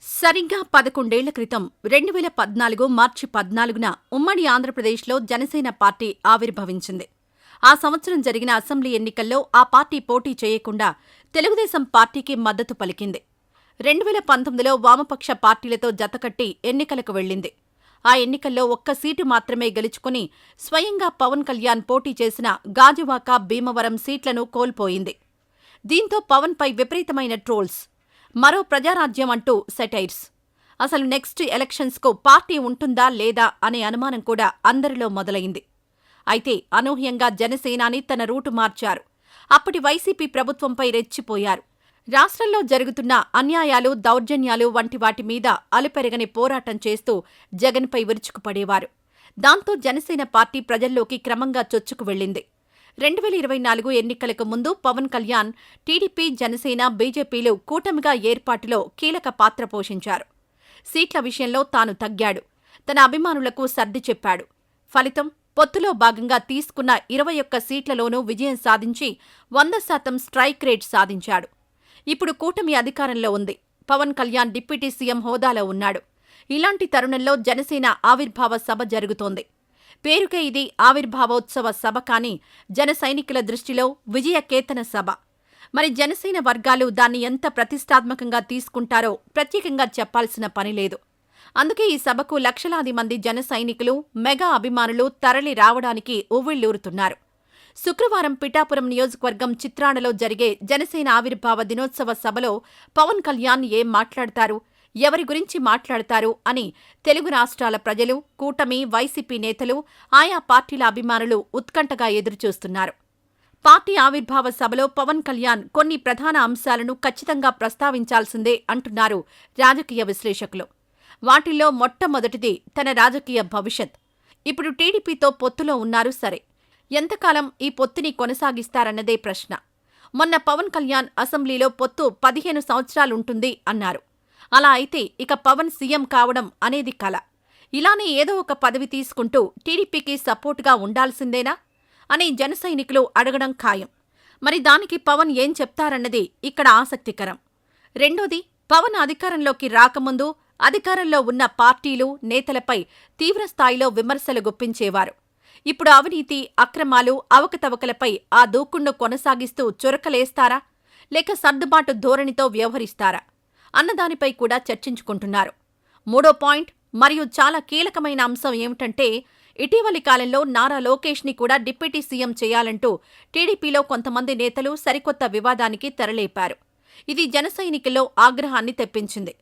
సరిగ్గా 11 ఏళ్ల క్రితం 2014 మార్చి 14న ఉమ్మడి ఆంధ్రప్రదేశ్లో జనసేన పార్టీ ఆవిర్భవించింది. ఆ సంవత్సరం జరిగిన అసెంబ్లీ ఎన్నికల్లో ఆ పార్టీ పోటీ చేయకుండా తెలుగుదేశం పార్టీకి మద్దతు పలికింది. 2019లో వామపక్ష పార్టీలతో జతకట్టి ఎన్నికలకు వెళ్లింది. ఆ ఎన్నికల్లో ఒక్క సీటు మాత్రమే గెలుచుకుని స్వయంగా పవన్ కళ్యాణ్ పోటీ చేసిన గాజువాక, భీమవరం సీట్లను కోల్పోయింది. దీంతో పవన్పై విపరీతమైన ట్రోల్స్, మరో ప్రజారాజ్యం అంటూ సెటైర్స్. అసలు నెక్స్ట్ ఎలక్షన్స్కు పార్టీ ఉంటుందా లేదా అనే అనుమానం కూడా అందరిలో మొదలైంది. అయితే అనూహ్యంగా జనసేనాని తన రూటు మార్చారు. అప్పటి వైసీపీ ప్రభుత్వంపై రెచ్చిపోయారు. రాష్ట్రంలో జరుగుతున్న అన్యాయాలు, దౌర్జన్యాలు వంటి వాటి మీద అలుపెరగని పోరాటం చేస్తూ జగన్పై విరుచుకుపడేవారు. దాంతో జనసేన పార్టీ ప్రజల్లోకి క్రమంగా చొచ్చుకు వెళ్లింది. 2024 ఎన్నికలకు ముందు పవన్ కళ్యాణ్, టీడీపీ, జనసేన, బీజేపీలు కూటమిగా ఏర్పాటులో కీలక పాత్ర పోషించారు. సీట్ల విషయంలో తాను తగ్గాడు. తన అభిమానులకు సర్ది చెప్పాడు. ఫలితం పొత్తులో భాగంగా తీసుకున్న 21 సీట్లలోనూ విజయం సాధించి 100% స్ట్రైక్ రేట్ సాధించాడు. ఇప్పుడు కూటమి అధికారంలో ఉంది. పవన్ కళ్యాణ్ డిప్యూటీ సీఎం హోదాలో ఉన్నాడు. ఇలాంటి తరుణంలో జనసేన ఆవిర్భావ సభ జరుగుతోంది. పేరుకే ఇది ఆవిర్భావోత్సవ సభ కాని జన సైనికుల దృష్టిలో విజయకేతన సభ. మరి జనసేన వర్గాలు దాన్ని ఎంత ప్రతిష్టాత్మకంగా తీసుకుంటారో ప్రత్యేకంగా చెప్పాల్సిన పనిలేదు. అందుకే ఈ సభకు లక్షలాది మంది జన సైనికులు, మెగా అభిమానులు తరలి రావడానికి ఉవ్విళ్లూరుతున్నారు. శుక్రవారం పిఠాపురం నియోజకవర్గం చిత్రాడలో జరిగే జనసేన ఆవిర్భావ దినోత్సవ సభలో పవన్ కళ్యాణ్ ఏం మాట్లాడతారు, ఎవరి గురించి మాట్లాడతారు అని తెలుగు రాష్ట్రాల ప్రజలు, కూటమి, వైసీపీ నేతలు, ఆయా పార్టీల అభిమానులు ఉత్కంఠగా ఎదురుచూస్తున్నారు. పార్టీ ఆవిర్భావ సభలో పవన్ కళ్యాణ్ కొన్ని ప్రధాన అంశాలను ఖచ్చితంగా ప్రస్తావించాల్సిందే అంటున్నారు రాజకీయ విశ్లేషకులు. వాటిల్లో మొట్టమొదటిది తన రాజకీయ భవిష్యత్. ఇప్పుడు టీడీపీతో పొత్తులో ఉన్నారు సరే, ఎంతకాలం ఈ పొత్తుని కొనసాగిస్తారన్నదే ప్రశ్న. మొన్న పవన్ కళ్యాణ్ అసెంబ్లీలో పొత్తు 15 సంవత్సరాలుంటుంది అన్నారు. అలా అయితే ఇక పవన్ సీఎం కావడం అనేది కల. ఇలానే ఏదో ఒక పదవి తీసుకుంటూ టీడీపీకి సపోర్టుగా ఉండాల్సిందేనా అని జనసైనికులు అడగడం ఖాయం. మరి దానికి పవన్ ఏం చెప్తారన్నది ఇక్కడ ఆసక్తికరం. రెండోది, పవన్ అధికారంలోకి రాకముందు అధికారంలో ఉన్న పార్టీలు, నేతలపై తీవ్రస్థాయిలో విమర్శలు గుప్పించేవారు. ఇప్పుడు అవినీతి, అక్రమాలు, అవకతవకలపై ఆ దూకుడును కొనసాగిస్తూ చురకలేస్తారా, లేక సర్దుబాటు ధోరణితో వ్యవహరిస్తారా అన్నదానిపై కూడా చర్చించుకుంటున్నారు. మూడో పాయింట్ మరియు చాలా కీలకమైన అంశం ఏమిటంటే, ఇటీవలి కాలంలో నారా లోకేష్ని కూడా డిప్యూటీ సీఎం చేయాలంటూ టీడీపీలో కొంతమంది నేతలు సరికొత్త వివాదానికి తెరలేపారు. ఇది జనసైనికుల్లో ఆగ్రహాన్ని తెప్పించింది.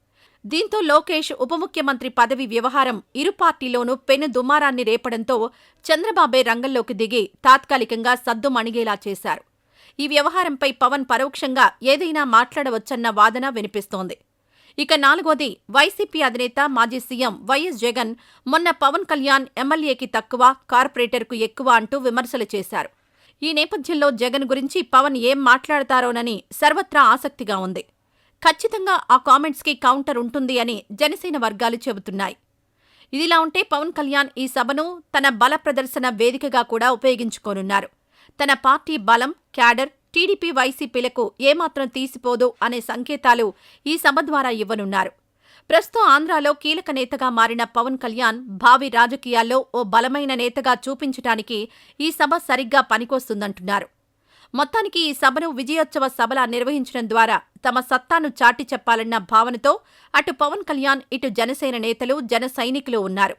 దీంతో లోకేష్ ఉప ముఖ్యమంత్రి పదవి వ్యవహారం ఇరు పార్టీలోనూ పెను దుమారాన్ని రేపడంతో చంద్రబాబే రంగంలోకి దిగి తాత్కాలికంగా సద్దుమణిగేలా చేశారు. ఈ వ్యవహారంపై పవన్ పరోక్షంగా ఏదైనా మాట్లాడవచ్చన్న వాదన వినిపిస్తోంది. ఇక నాలుగోది, వైసీపీ అధినేత, మాజీ సీఎం వైఎస్ జగన్ మొన్న పవన్ కళ్యాణ్ ఎమ్మెల్యేకి తక్కువ, కార్పొరేటర్కు ఎక్కువ అంటూ విమర్శలు చేశారు. ఈ నేపథ్యంలో జగన్ గురించి పవన్ ఏం మాట్లాడతారోనని సర్వత్రా ఆసక్తిగా ఉంది. ఖచ్చితంగా ఆ కామెంట్స్కి కౌంటర్ ఉంటుంది అని జనసేన వర్గాలు చెబుతున్నాయి. ఇదిలా ఉంటే పవన్ కళ్యాణ్ ఈ సభను తన బల ప్రదర్శన వేదికగా కూడా ఉపయోగించుకోనున్నారు. తన పార్టీ బలం, క్యాడర్ టీడీపీ, వైసీపీలకు ఏమాత్రం తీసిపోదు అనే సంకేతాలు ఈ సభ ద్వారా ఇవ్వనున్నారు. ప్రస్తుతం ఆంధ్రాలో కీలక నేతగా మారిన పవన్ కళ్యాణ్ భావి రాజకీయాల్లో ఓ బలమైన నేతగా చూపించటానికి ఈ సభ సరిగ్గా పనికొస్తుందంటున్నారు. మొత్తానికి ఈ సభను విజయోత్సవ సభలా నిర్వహించడం ద్వారా తమ సత్తాను చాటి చెప్పాలన్న భావనతో అటు పవన్ కళ్యాణ్, ఇటు జనసేన నేతలు, జన సైనికులు ఉన్నారు.